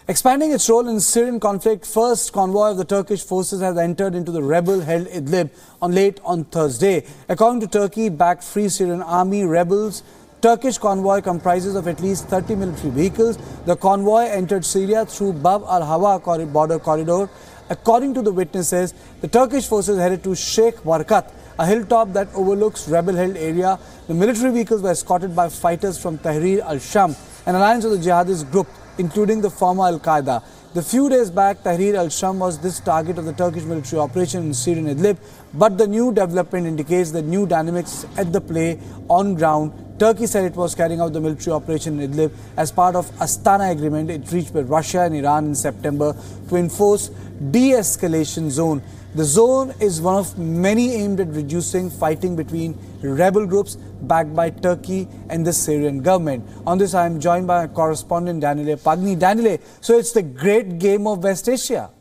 Expanding its role in the Syrian conflict, first convoy of the Turkish forces has entered into the rebel-held Idlib late on Thursday. According to Turkey-backed Free Syrian Army, rebels Turkish convoy comprises of at least 30 military vehicles. The convoy entered Syria through Bab al-Hawa border corridor. According to the witnesses, the Turkish forces headed to Sheikh Warkat, a hilltop that overlooks rebel-held area. The military vehicles were escorted by fighters from Tahrir al-Sham, an alliance of the jihadist group, including the former Al-Qaeda. The few days back, Tahrir al-Sham was this target of the Turkish military operation in Syrian Idlib, but the new development indicates that new dynamics at the play on ground. Turkey said it was carrying out the military operation in Idlib as part of Astana agreement it reached with Russia and Iran in September to enforce de-escalation zone. The zone is one of many aimed at reducing fighting between rebel groups backed by Turkey and the Syrian government. On this, I am joined by my correspondent Daniele Pagni. Daniele, so it's the great game of West Asia.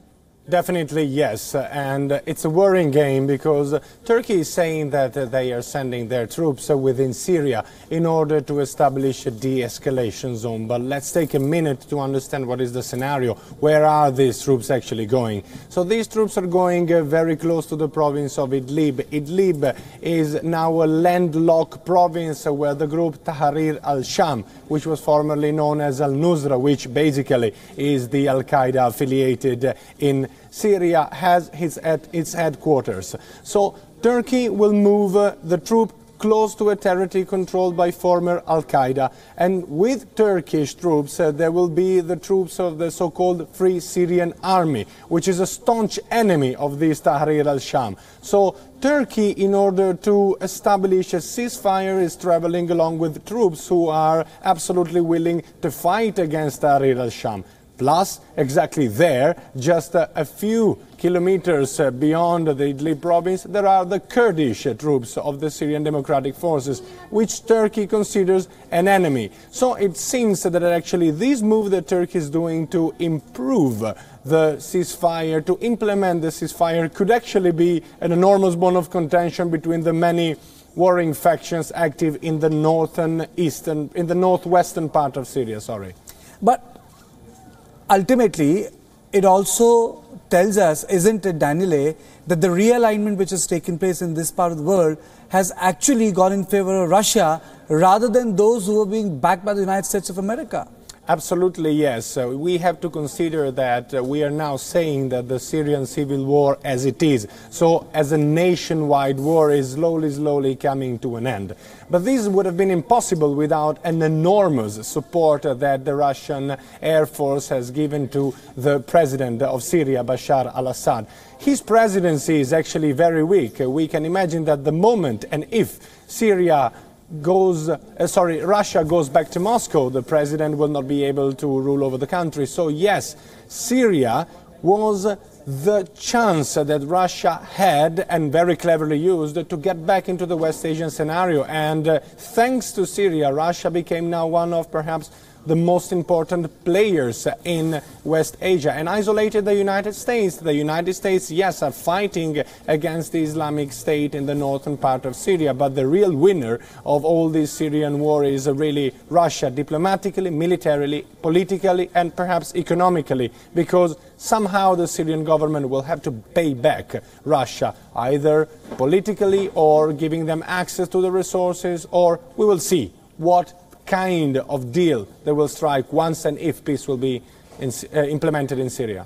Definitely yes, and it's a worrying game because Turkey is saying that they are sending their troops within Syria in order to establish a de-escalation zone. But let's take a minute to understand what is the scenario. Where are these troops actually going? So these troops are going very close to the province of Idlib. Idlib is now a landlocked province where the group Tahrir al-Sham, which was formerly known as al-Nusra, which basically is the Al-Qaeda affiliated in Syria, has its headquarters. So Turkey will move the troop close to a territory controlled by former Al-Qaeda, and with Turkish troops there will be the troops of the so-called Free Syrian Army, which is a staunch enemy of this Tahrir al-Sham. So Turkey, in order to establish a ceasefire, is traveling along with troops who are absolutely willing to fight against Tahrir al-Sham. Plus, exactly there, just a few kilometers beyond the Idlib province, there are the Kurdish troops of the Syrian Democratic Forces, which Turkey considers an enemy. So it seems that actually this move that Turkey is doing to improve the ceasefire, to implement the ceasefire, could actually be an enormous bone of contention between the many warring factions active in the northwestern part of Syria. But ultimately, it also tells us, isn't it, Daniele, that the realignment which has taken place in this part of the world has actually gone in favor of Russia rather than those who are being backed by the United States of America? Absolutely, yes. We have to consider that we are now saying that the Syrian civil war as it is, so as a nationwide war, is slowly coming to an end. But this would have been impossible without an enormous support that the Russian Air Force has given to the president of Syria, Bashar al-Assad. His presidency is actually very weak. We can imagine that the moment and if Russia goes back to Moscow, the president will not be able to rule over the country. So yes, Syria was the chance that Russia had, and very cleverly used, to get back into the West Asian scenario. And thanks to Syria, Russia became now one of perhaps the most important players in West Asia and isolated the United States. The United States, yes, are fighting against the Islamic State in the northern part of Syria, but the real winner of all this Syrian war is really Russia, diplomatically, militarily, politically, and perhaps economically, because somehow the Syrian government will have to pay back Russia, either politically or giving them access to the resources, or we will see what kind of deal they will strike once and if peace will be implemented in Syria.